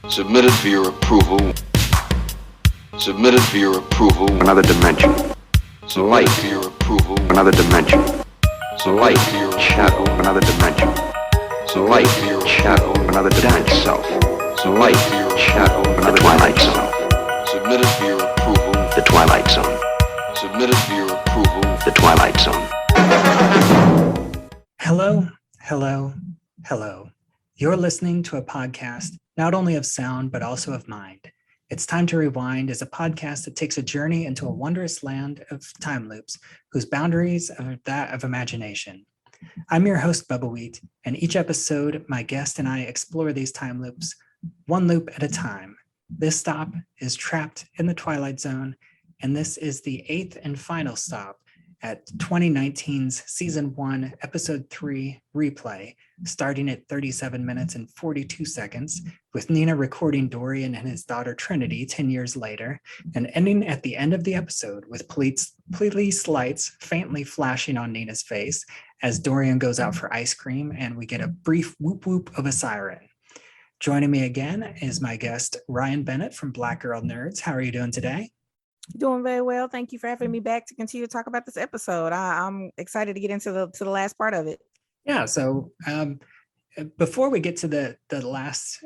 Submitted for your approval. Submitted for your approval. Another dimension. Submitted Light. for your approval. Another dimension. Submitted Light. for your Shadow. approval. Another dimension. Submitted Light. for your Shadow. approval. Another dimension. Self. Submitted Light. for your Shadow. approval. The Twilight Zone. Submitted for your approval. The Twilight Zone. Submitted for your approval. The Twilight Zone. Hello, hello, hello. You're listening to a podcast not only of sound, but also of mind. It's Time to Rewind is a podcast that takes a journey into a wondrous land of time loops whose boundaries are that of imagination. I'm your host, Bubba Wheat, and each episode, my guest and I explore these time loops, one loop at a time. This stop is Trapped in the Twilight Zone, and this is the eighth and final stop at 2019's Season 1, Episode 3 replay, starting at 37 minutes and 42 seconds, with Nina recording Dorian and his daughter Trinity 10 years later, and ending at the end of the episode with police lights faintly flashing on Nina's face as Dorian goes out for ice cream, and we get a brief whoop whoop of a siren. Joining me again is my guest, Ryanne Bennett from Black Girl Nerds. How are you doing today? Doing very well. Thank you for having me back to continue to talk about this episode. I'm excited to get into the last part of it. Yeah. So before we get to the last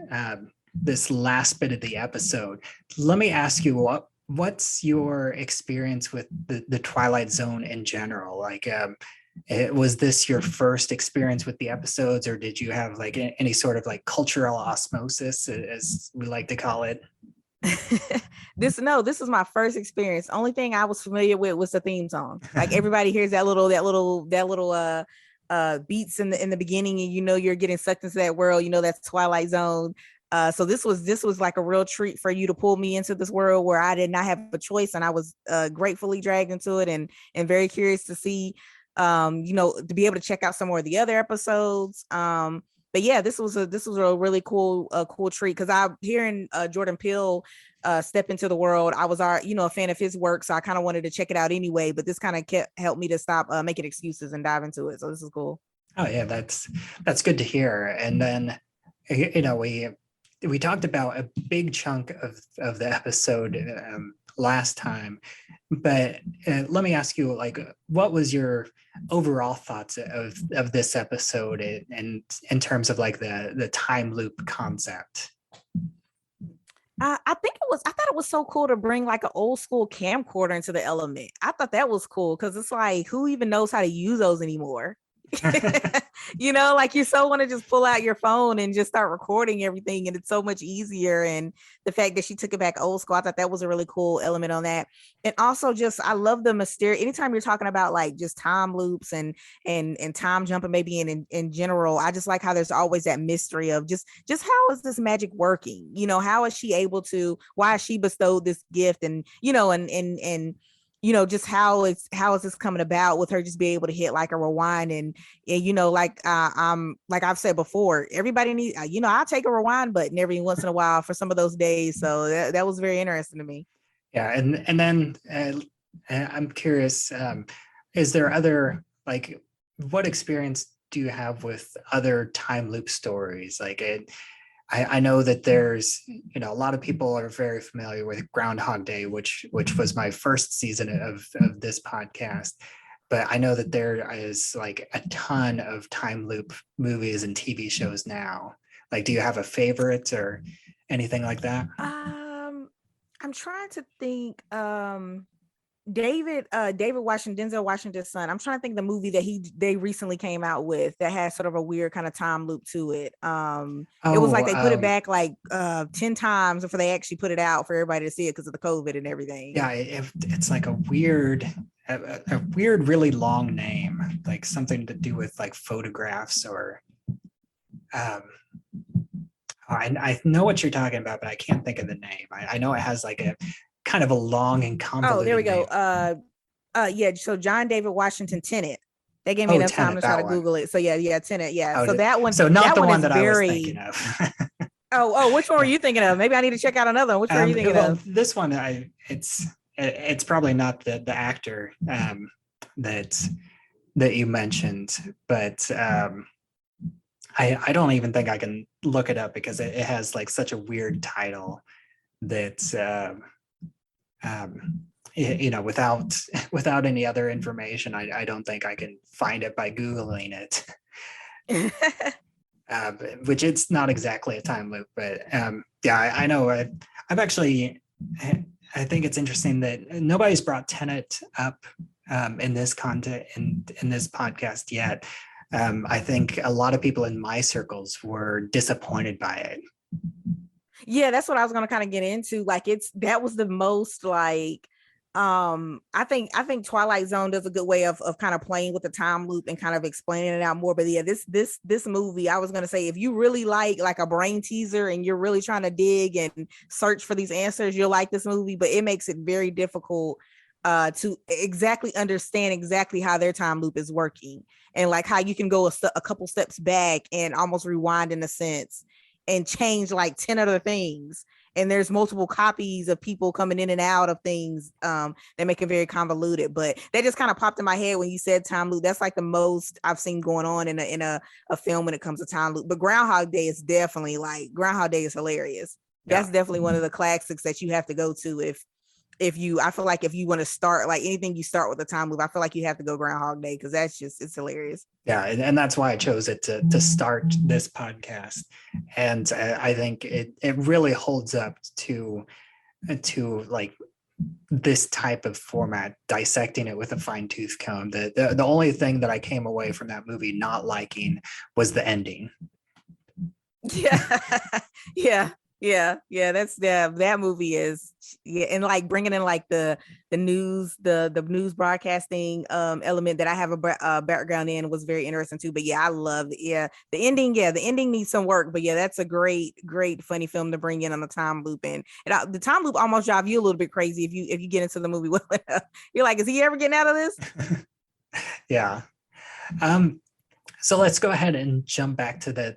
this last bit of the episode, let me ask you what's your experience with the Twilight Zone in general? Like, was this your first experience with the episodes, or did you have like any sort of like cultural osmosis, as we like to call it? This is my first experience. Only thing I was familiar with was the theme song. Like everybody hears that little beats in the beginning, and you know you're getting sucked into that world. You know that's Twilight Zone. So this was like a real treat for you to pull me into this world where I did not have a choice, and I was gratefully dragged into it, and very curious to see, to be able to check out some more of the other episodes. But yeah, this was a really cool treat, because I'm hearing Jordan Peele step into the world. I was a fan of his work, so I kind of wanted to check it out anyway. But this kind of helped me to stop making excuses and dive into it. So this is cool. Oh yeah, that's good to hear. And then we talked about a big chunk of the episode last time, but let me ask you, like, what was your overall thoughts of this episode, and in terms of like the time loop concept? I thought it was so cool to bring like an old school camcorder into the element. I thought that was cool, because it's like, who even knows how to use those anymore? Like you so want to just pull out your phone and just start recording everything, and it's so much easier. And the fact that she took it back old school, I thought that was a really cool element on that. And also just, I love the mysterious, anytime you're talking about like just time loops and time jumping maybe in general, I just like how there's always that mystery of just how is this magic working? How is she able to, why is she bestowed this gift? And just how is this coming about with her just being able to hit like a rewind, and like I've said before, everybody needs, I'll take a rewind button every once in a while for some of those days. So that was very interesting to me. Yeah, and then I'm curious, is there other, like, what experience do you have with other time loop stories? Like I know that there's, a lot of people are very familiar with Groundhog Day, which was my first season of this podcast. But I know that there is like a ton of time loop movies and TV shows now. Like, do you have a favorite or anything like that? I'm trying to think. David Washington, Denzel Washington's son. I'm trying to think the movie that they recently came out with that has sort of a weird kind of time loop to it. It was like they put it back like 10 times before they actually put it out for everybody to see it because of the COVID and everything. Yeah, it's like a weird, really long name, like something to do with like photographs or. I know what you're talking about, but I can't think of the name. I know it has like a kind of a long and convoluted. Oh, there we go. Yeah. So John David Washington, Tenet. They gave me enough time to try to Google it. So yeah, Tenet. Yeah. So that one. So not that the one is that very... I was thinking of. Oh, which one were you thinking of? Maybe I need to check out another one. Which one are you thinking of? This one, it's probably not the actor that you mentioned, but I don't even think I can look it up because it has like such a weird title that without without any other information, I don't think I can find it by Googling it. Which it's not exactly a time loop, but yeah, I know. I've actually, I think it's interesting that nobody's brought Tenet up in this content in this podcast yet. I think a lot of people in my circles were disappointed by it. Yeah, that's what I was going to kind of get into. Like that was the most like I think Twilight Zone does a good way of kind of playing with the time loop and kind of explaining it out more. But yeah, this movie, I was going to say, if you really like a brain teaser and you're really trying to dig and search for these answers, you'll like this movie. But it makes it very difficult to exactly understand exactly how their time loop is working, and like how you can go a couple steps back and almost rewind in a sense and change like 10 other things. And there's multiple copies of people coming in and out of things that make it very convoluted. But that just kind of popped in my head when you said time loop. That's like the most I've seen going on in a film when it comes to time loop. But Groundhog Day is definitely Groundhog Day is hilarious. That's definitely one of the classics that you have to go to if you, I feel like if you want to start like anything you start with a time loop, I feel like you have to go Groundhog Day because it's hilarious. Yeah, and that's why I chose it to start this podcast, and I think it really holds up to like this type of format, dissecting it with a fine-tooth comb. The only thing that I came away from that movie not liking was the ending. Yeah, that's that movie is and like bringing in like the news broadcasting element that I have a background in was very interesting too. But yeah, I love the ending needs some work, but yeah, that's a great funny film to bring in on the time loop. And the time loop almost drive you a little bit crazy if you get into the movie well enough. You're like, is he ever getting out of this? Yeah. So let's go ahead and jump back to the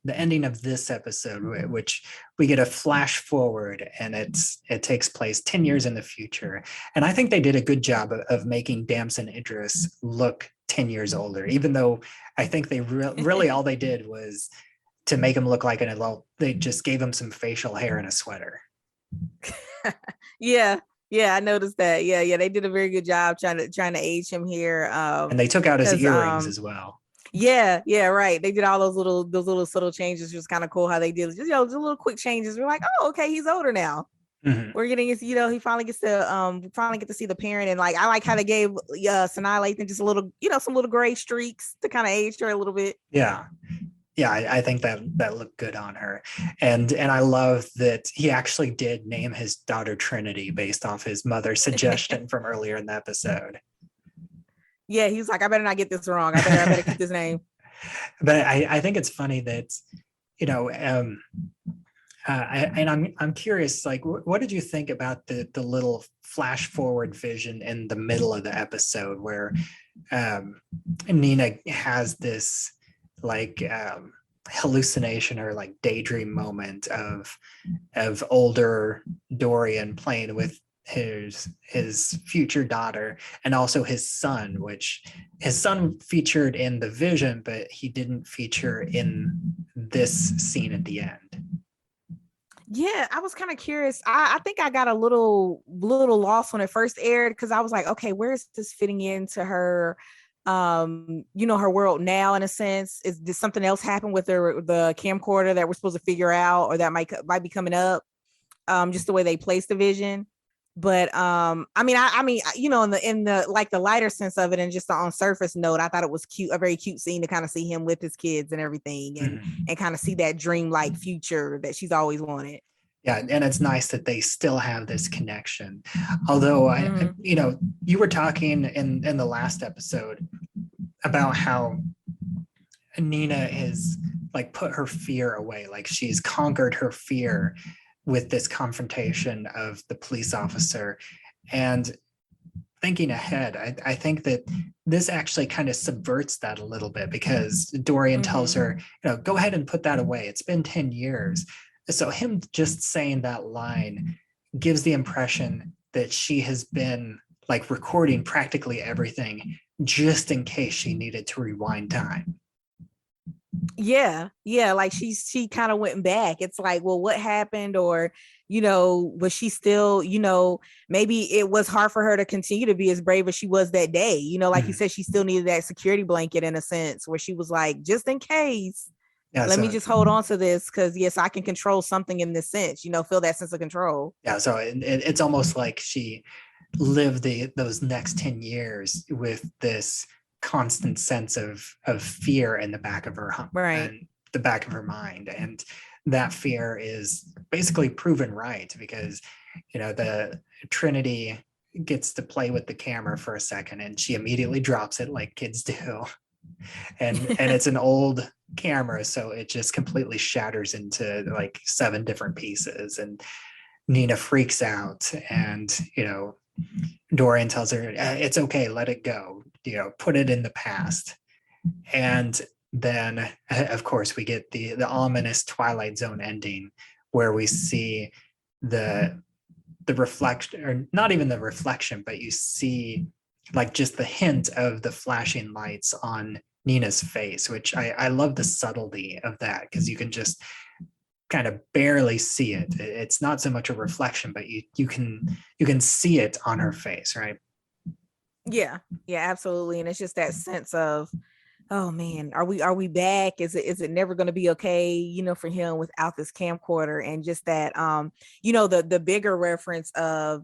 ending of this episode, which we get a flash forward, and it takes place 10 years in the future. And I think they did a good job of making Damson Idris look 10 years older, even though I think they really all they did was to make him look like an adult. They just gave him some facial hair and a sweater. Yeah, I noticed that. Yeah, they did a very good job trying to age him here. And they took out his earrings as well. Yeah, right. They did all those little subtle changes. It was kind of cool how they did just just little quick changes. We're like, oh, okay, he's older now. Mm-hmm. We're getting his, he finally gets to finally get to see the parent, and like I like how they gave Sanaa Lathan just a little, some little gray streaks to kind of age her a little bit. Yeah, I think that looked good on her, and I love that he actually did name his daughter Trinity based off his mother's suggestion from earlier in the episode. Yeah, he's like, I better not get this wrong. I better keep this name. But I think it's funny that, I'm curious, like, what did you think about the little flash forward vision in the middle of the episode where Nina has this like hallucination or like daydream moment of older Dorian playing with his future daughter and also his son, which his son featured in the vision, but he didn't feature in this scene at the end. Yeah, I was kind of curious. I think I got a little lost when it first aired because I was like, okay, where is this fitting into her her world now? In a sense, did something else happen with the camcorder that we're supposed to figure out, or that might be coming up? Just the way they placed the vision. But I mean, in the like the lighter sense of it, and just on surface note, I thought it was cute, a very cute scene to kind of see him with his kids and everything, and kind of see that dream-like future that she's always wanted. Yeah, and it's nice that they still have this connection. Although you were talking in the last episode about how Nina is like put her fear away, like she's conquered her fear with this confrontation of the police officer. And thinking ahead, I think that this actually kind of subverts that a little bit, because Dorian tells her, go ahead and put that away. It's been 10 years. So him just saying that line gives the impression that she has been like recording practically everything just in case she needed to rewind time. Yeah, like she kind of went back. It's like, well, what happened? Or, was she still, maybe it was hard for her to continue to be as brave as she was that day. Like you said, she still needed that security blanket in a sense, where she was like, just in case, Yeah, let me so just hold on to this, because yes, I can control something in this sense, feel that sense of control. yeah, so it's almost like she lived those next 10 years with this constant sense of fear in the back of her Right. and the back of her mind, and that fear is basically proven right, because the Trinity gets to play with the camera for a second and she immediately drops it like kids do, and it's an old camera, so it just completely shatters into like 7 different pieces, and Nina freaks out, and Dorian tells her, it's okay, let it go, put it in the past. And then, of course, we get the ominous Twilight Zone ending, where we see the reflection, or not even the reflection, but you see like just the hint of the flashing lights on Nina's face, which I love the subtlety of that, because you can just kind of barely see it. It's not so much a reflection, but you can see it on her face, right? Yeah, absolutely. And it's just that sense of, oh man, are we back? Is it never going to be okay, for him without this camcorder? And just that, the bigger reference of,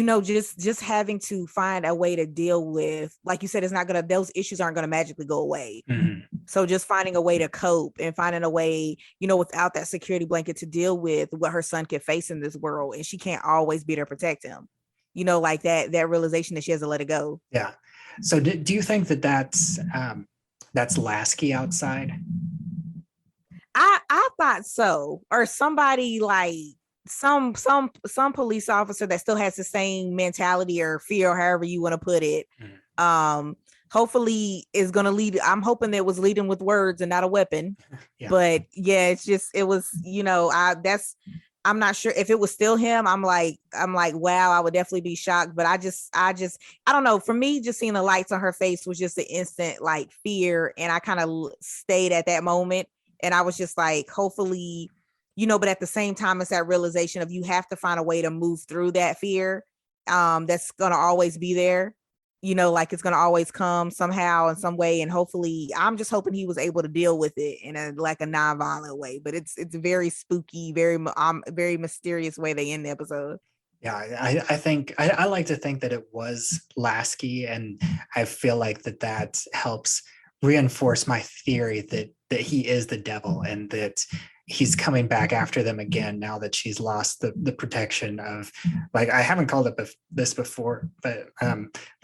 just having to find a way to deal with, like you said, those issues aren't gonna magically go away. Mm-hmm. So just finding a way to cope and finding a way, without that security blanket, to deal with what her son can face in this world, and she can't always be there to protect him. Like that realization that she has to let it go. Yeah. So do you think that's Lasky outside? I thought so, or somebody like some police officer that still has the same mentality or fear, or however you want to put it. Hopefully is going to lead. I'm hoping that it was leading with words and not a weapon. Yeah. But yeah, it was, I'm not sure if it was still him. I'm like, wow, I would definitely be shocked. But I don't know. For me, just seeing the lights on her face was just an instant like fear. And I kind of stayed at that moment. And I was just like, hopefully, but at the same time, it's that realization of you have to find a way to move through that fear. That's going to always be there. Like it's going to always come somehow in some way. And hopefully, I'm just hoping he was able to deal with it in a nonviolent way. But it's very spooky, very mysterious way they end the episode. Yeah, I think I like to think that it was Lasky, and I feel like that helps reinforce my theory that he is the devil, and that he's coming back after them again now that she's lost the protection of, like, I haven't called it this before, but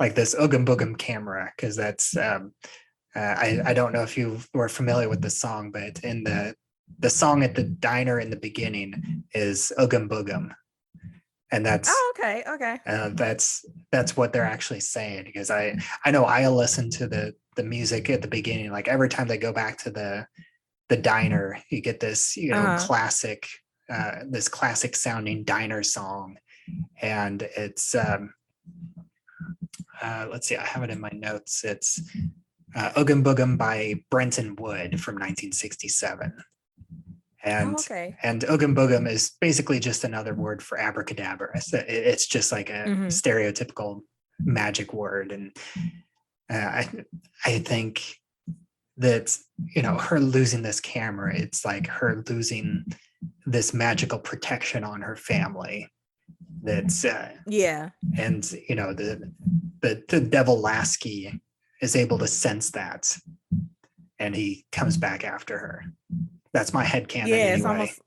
like this Oogum Boogum camera, because that's I don't know if you were familiar with the song, but in the song at the diner in the beginning is Oogum Boogum, and that's okay. that's what they're actually saying, because I know I listen to the music at the beginning, like every time they go back to the diner, you get this classic this classic sounding diner song, and it's let's see, I have it in my notes. It's Oogum Boogum by Brenton Wood from 1967. And and Oogum Boogum is basically just another word for abracadabra. So it's just like a stereotypical magic word. And I think that, her losing this camera, it's like her losing this magical protection on her family. That's and the devil Lasky is able to sense that, and he comes back after her. That's my headcanon. Yeah, anyway. It's almost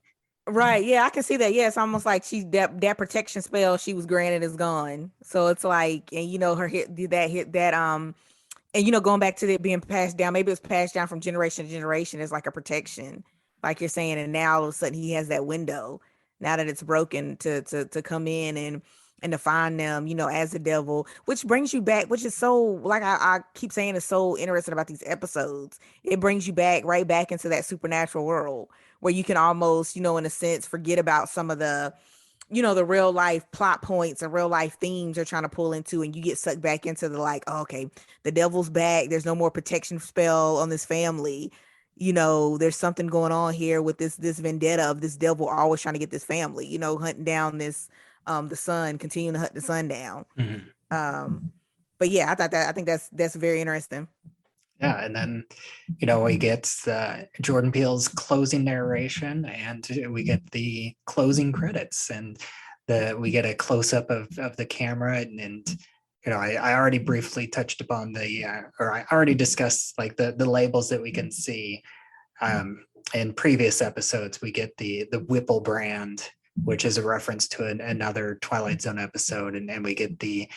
right. Yeah, I can see that. Yeah, it's almost like she's that protection spell she was granted is gone. So it's like, and her hit that and going back to it being passed down, maybe it's passed down from generation to generation as like a protection, like you're saying. And now all of a sudden he has that window, now that it's broken, to come in and to find them, as the devil, which brings you back, which is so, like I keep saying, is so interesting about these episodes. It brings you right back into that supernatural world where you can almost, in a sense, forget about some of the the real life plot points and real life themes they're trying to pull into, and you get sucked back into the like, oh, okay, the devil's back. There's no more protection spell on this family. There's something going on here with this vendetta of this devil always trying to get this family, hunting down this the son, continuing to hunt the son down. Mhm. But yeah, I think that's very interesting. Yeah, and then we get Jordan Peele's closing narration, and we get the closing credits, and we get a close up of the camera, and I already briefly touched upon or I already discussed like the labels that we can see. In previous episodes, we get the Whipple brand, which is a reference to another Twilight Zone episode, and we get the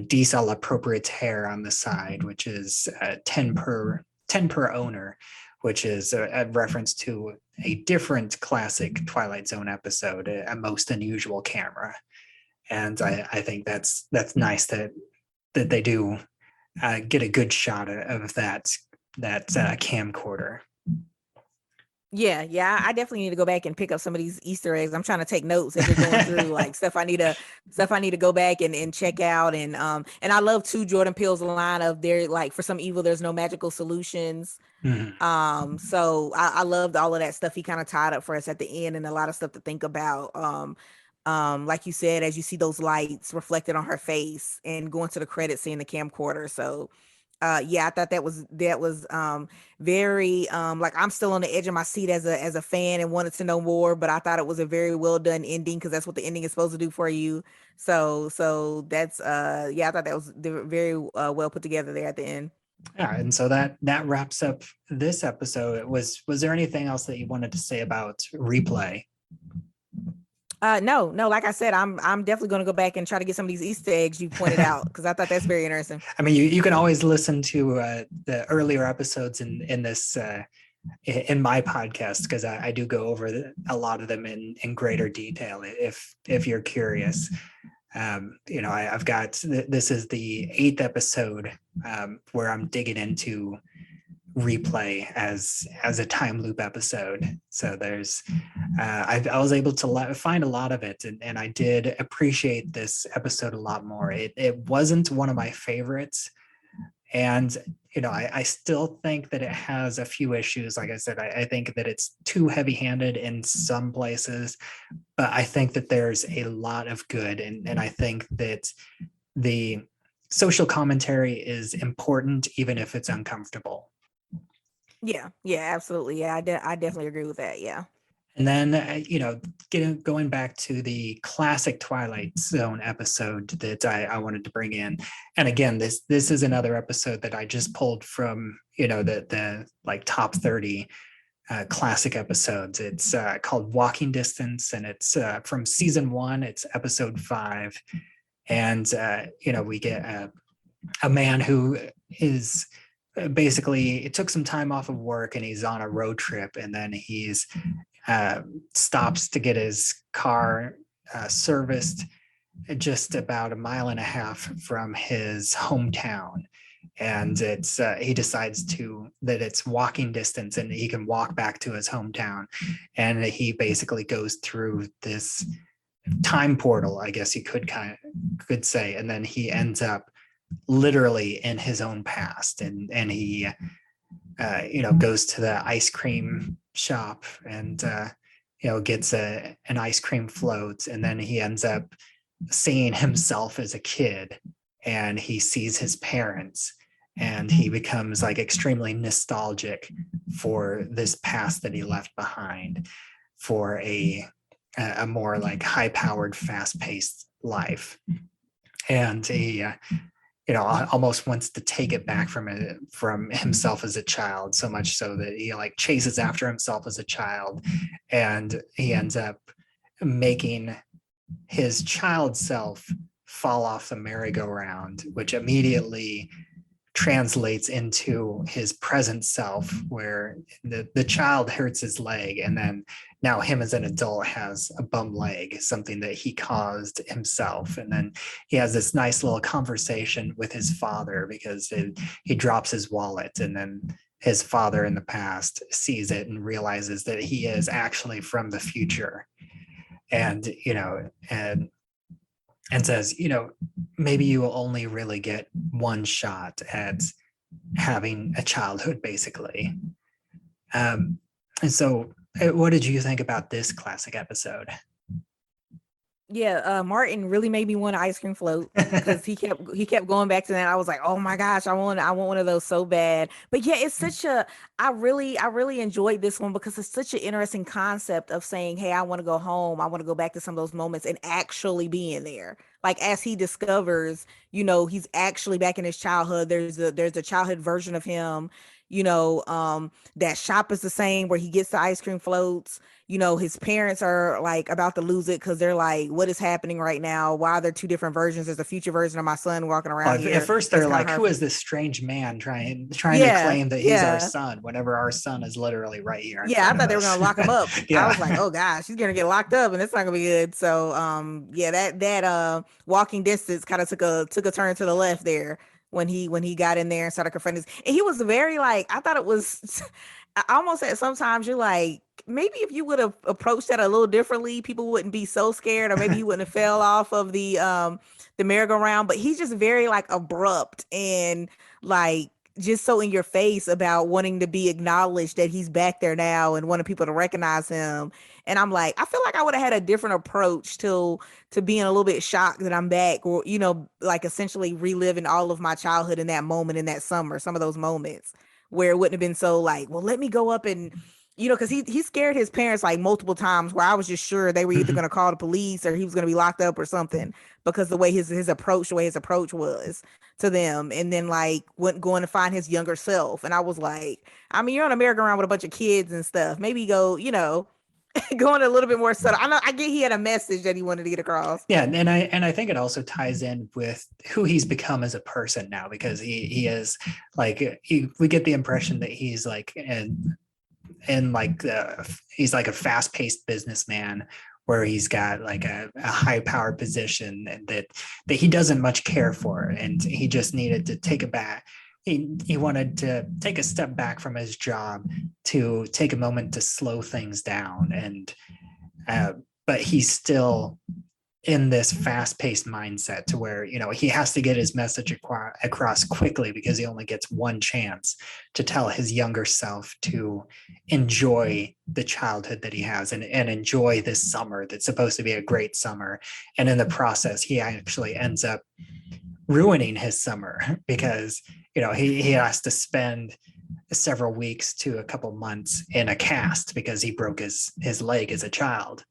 diesel proprietaire on the side, which is 10 per owner, which is a reference to a different classic Twilight Zone episode, a most unusual camera. And I think that's nice that they do get a good shot of that camcorder. Yeah, I definitely need to go back and pick up some of these Easter eggs. I'm trying to take notes as we're going through like stuff I need to go back and check out. And I love too Jordan Peele's line of there, like, for some evil there's no magical solutions. Mhm. So I loved all of that stuff he kind of tied up for us at the end, and a lot of stuff to think about. Like you said, as you see those lights reflected on her face and going to the credits, seeing the camcorder. So yeah, I thought that was very like, I'm still on the edge of my seat as a fan and wanted to know more, but I thought it was a very well done ending, because that's what the ending is supposed to do for you. So that's yeah, I thought that was very well put together there at the end. Yeah, and so that wraps up this episode. Was there anything else that you wanted to say about Replay? No, like I said, I'm definitely going to go back and try to get some of these Easter eggs you pointed out, because I thought that's very interesting. I mean, you can always listen to the earlier episodes in this in my podcast, because I do go over a lot of them in greater detail if you're curious. I've got this is the 8th episode where I'm digging into Replay as a time loop episode. So there's I was able to find a lot of it, and I did appreciate this episode a lot more. It wasn't one of my favorites, and I still think that it has a few issues. Like I said, I think that it's too heavy-handed in some places, but I think that there's a lot of good, and I think that the social commentary is important, even if it's uncomfortable. Yeah, absolutely. Yeah, I definitely agree with that. Yeah. And then, going back to the classic Twilight Zone episode that I wanted to bring in. And again, this is another episode that I just pulled from, the like top 30 classic episodes. It's called Walking Distance, and it's from season 1. It's episode 5. And, we get a man who is basically, it took some time off of work, and he's on a road trip, and then he's stops to get his car serviced just about 1.5 miles from his hometown. And it's he decides that it's walking distance, and he can walk back to his hometown. And he basically goes through this time portal, I guess you could say, and then he ends up literally in his own past, and he goes to the ice cream shop and gets an ice cream float, and then he ends up seeing himself as a kid, and he sees his parents, and he becomes like extremely nostalgic for this past that he left behind for a more like high-powered, fast-paced life. And he almost wants to take it back from himself as a child, so much so that he like chases after himself as a child, and he ends up making his child self fall off the merry-go-round, which immediately translates into his present self, where the child hurts his leg, and then now him as an adult has a bum leg, something that he caused himself. And then he has this nice little conversation with his father, because he drops his wallet, and then his father in the past sees it and realizes that he is actually from the future. and and says, maybe you will only really get one shot at having a childhood, basically. And so, what did you think about this classic episode? Yeah, Martin really made me want an ice cream float because he kept going back to that. I was like, oh my gosh, I want one of those so bad. But yeah, it's such a I really enjoyed this one because it's such an interesting concept of saying, hey, I want to go home. I want to go back to some of those moments and actually being there. Like as he discovers, he's actually back in his childhood. There's a childhood version of him. That shop is the same where he gets the ice cream floats. His parents are like about to lose it because they're like, what is happening right now? Why are there two different versions? There's a future version of my son walking around here. At first they're like, who is this strange man trying to claim that he's our son, whenever our son is literally right here. Yeah, I thought they were gonna lock him up. Yeah. I was like, oh gosh, he's gonna get locked up and it's not gonna be good. So that walking distance kind of took a turn to the left there when he got in there and started confronting this. And he was very like, I thought it was I almost said sometimes you're like, maybe if you would have approached that a little differently, people wouldn't be so scared, or maybe he wouldn't have fell off of the merry-go-round. But he's just very like abrupt and like just so in your face about wanting to be acknowledged that he's back there now and wanting people to recognize him. And I'm like, I feel like I would have had a different approach to being a little bit shocked that I'm back, or like essentially reliving all of my childhood in that moment, in that summer, some of those moments where it wouldn't have been so like, well, let me go up and because he scared his parents like multiple times, where I was just sure they were either going to call the police or he was going to be locked up or something, because the way his approach was to them. And then like went going to find his younger self. And I was like, I mean, you're on a merry-go-round with a bunch of kids and stuff. Maybe go, going a little bit more subtle. I get he had a message that he wanted to get across. Yeah, and I think it also ties in with who he's become as a person now, because he is like, we get the impression that he's like and like he's like a fast-paced businessman where he's got like a high power position that he doesn't much care for, and he just needed to take a back. He wanted to take a step back from his job to take a moment to slow things down, and but he's still in this fast-paced mindset to where he has to get his message across quickly, because he only gets one chance to tell his younger self to enjoy the childhood that he has and enjoy this summer that's supposed to be a great summer. And in the process, he actually ends up ruining his summer, because he has to spend several weeks to a couple months in a cast because he broke his leg as a child.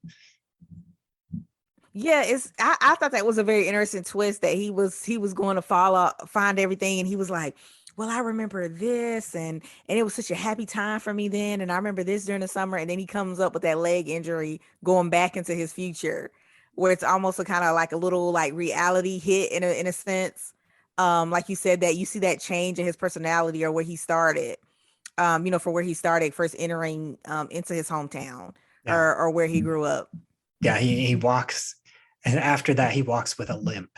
Yeah, I thought that was a very interesting twist, that he was going to find everything, and he was like, well, I remember this, and it was such a happy time for me then, and I remember this during the summer. And then he comes up with that leg injury going back into his future, where it's almost a kind of like a little like reality hit in a sense. Like you said, that you see that change in his personality, or where he started, for where he started first entering into his hometown. Yeah. or where he grew up. Yeah, he walks. And after that, he walks with a limp.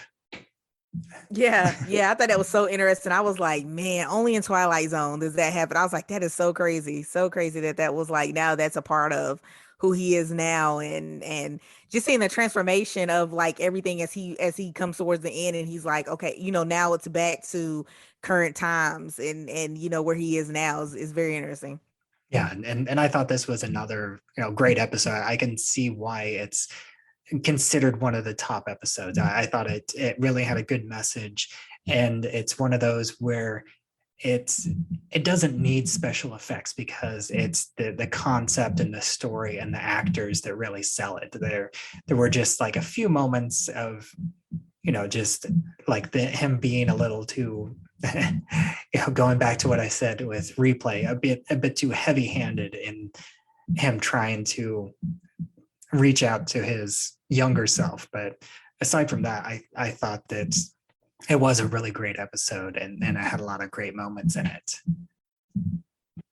Yeah. I thought that was so interesting. I was like, man, only in Twilight Zone does that happen. I was like, that is so crazy that was like, now that's a part of who he is now, and just seeing the transformation of like everything as he comes towards the end, and he's like, okay, now it's back to current times, and where he is now is very interesting. Yeah, and I thought this was another great episode. I can see why it's considered one of the top episodes. I thought it really had a good message, and it's one of those where it doesn't need special effects, because it's the concept and the story and the actors that really sell it. There were just like a few moments of just like him being a little too going back to what I said with replay, a bit too heavy-handed in him trying to reach out to his younger self. But aside from that, I thought that it was a really great episode, and it had a lot of great moments in it.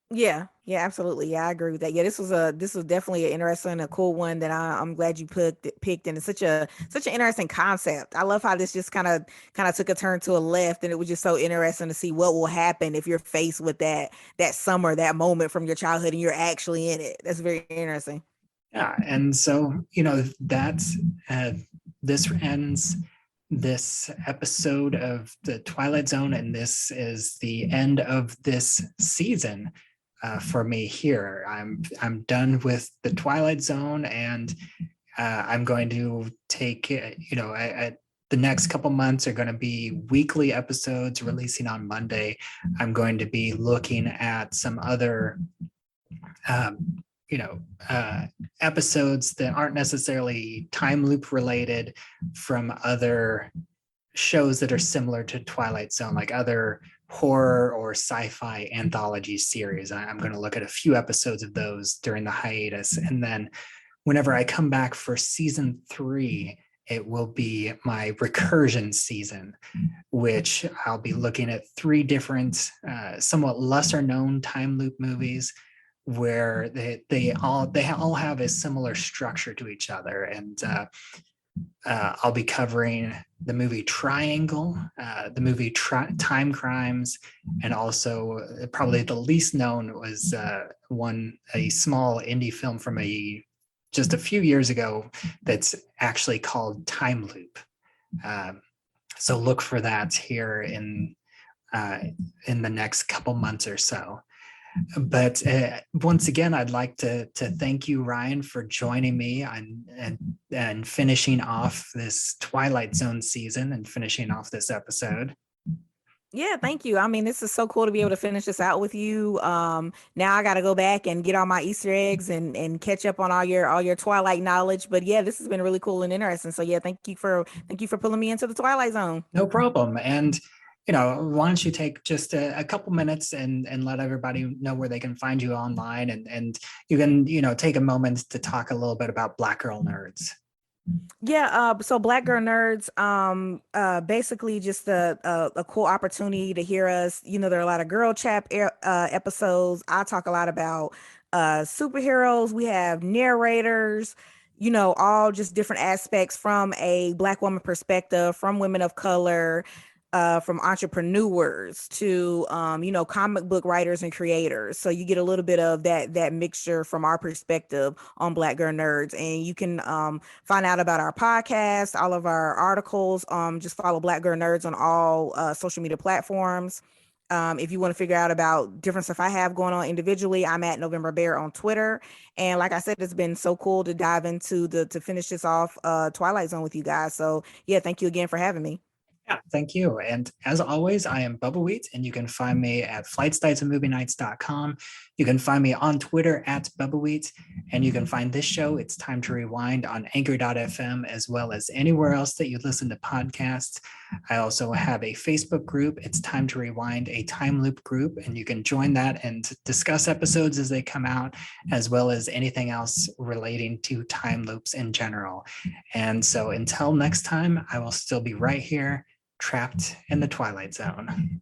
Yeah, absolutely. Yeah, I agree with that. Yeah, this was definitely an interesting, a cool one that I'm glad you picked, and it's such an interesting concept. I love how this just kind of took a turn to a left, and it was just so interesting to see what will happen if you're faced with that summer, that moment from your childhood, and you're actually in it. That's very interesting. Yeah, and so that's this ends this episode of the Twilight Zone, and this is the end of this season for me here. I'm done with the Twilight Zone, and I'm going to take the next couple months are going to be weekly episodes releasing on Monday. I'm going to be looking at some other um, episodes that aren't necessarily time loop related from other shows that are similar to Twilight Zone, like other horror or sci-fi anthology series. I'm going to look at a few episodes of those during the hiatus. And then whenever I come back for season 3, it will be my recursion season, which I'll be looking at 3 different, somewhat lesser known time loop movies where they all have a similar structure to each other. And I'll be covering the movie Triangle, the movie Time Crimes, and also probably the least known was a small indie film from just a few years ago that's actually called Time Loop. So look for that here in the next couple months or so. But once again, I'd like to thank you, Ryanne, for joining me and finishing off this Twilight Zone season and finishing off this episode. Yeah, thank you. I mean, this is so cool to be able to finish this out with you. Now I got to go back and get all my Easter eggs and catch up on all your Twilight knowledge. But yeah, this has been really cool and interesting. So yeah, thank you for pulling me into the Twilight Zone. No problem. And why don't you take just a couple minutes and let everybody know where they can find you online, and you can take a moment to talk a little bit about Black Girl Nerds. Yeah, so Black Girl Nerds, basically just a cool opportunity to hear us. There are a lot of girl chat episodes. I talk a lot about superheroes. We have narrators, all just different aspects from a Black woman perspective, from women of color, from entrepreneurs to comic book writers and creators. So you get a little bit of that mixture from our perspective on Black Girl Nerds. And you can find out about our podcast, all of our articles. Just follow Black Girl Nerds on all social media platforms. If you want to figure out about different stuff I have going on individually, I'm at November Bear on Twitter. And like I said, it's been so cool to dive into to finish this off Twilight Zone with you guys. So yeah, thank you again for having me. Yeah, thank you. And as always, I am Bubba Wheat, and you can find me at flightstights.movienights.com. You can find me on Twitter at Bubba Wheat, and you can find this show, It's Time to Rewind, on Anchor.fm, as well as anywhere else that you listen to podcasts. I also have a Facebook group, It's Time to Rewind, a time loop group, and you can join that and discuss episodes as they come out, as well as anything else relating to time loops in general. And so until next time, I will still be right here, trapped in the Twilight Zone.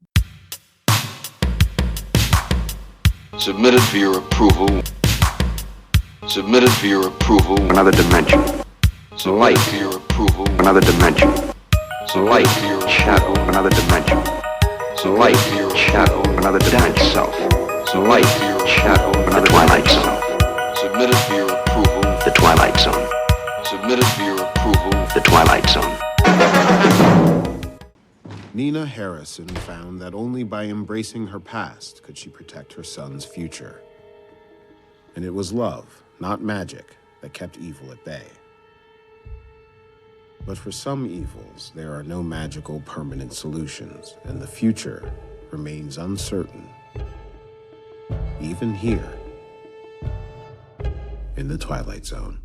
Submitted for your approval. Submitted for your approval. Another dimension. Submitted Light. for your approval. Another dimension. Submitted Light. for your Shadow. approval. Another dimension. Submitted Light. for your Shadow. approval. Another dimension. Self. Submitted Light. for your Shadow. approval. Another Twilight Zone. Submitted for your approval. The Twilight Zone. Submitted for your approval. The Twilight Zone. Nina Harrison found that only by embracing her past could she protect her son's future. And it was love, not magic, that kept evil at bay. But for some evils, there are no magical permanent solutions, and the future remains uncertain. Even here, in the Twilight Zone.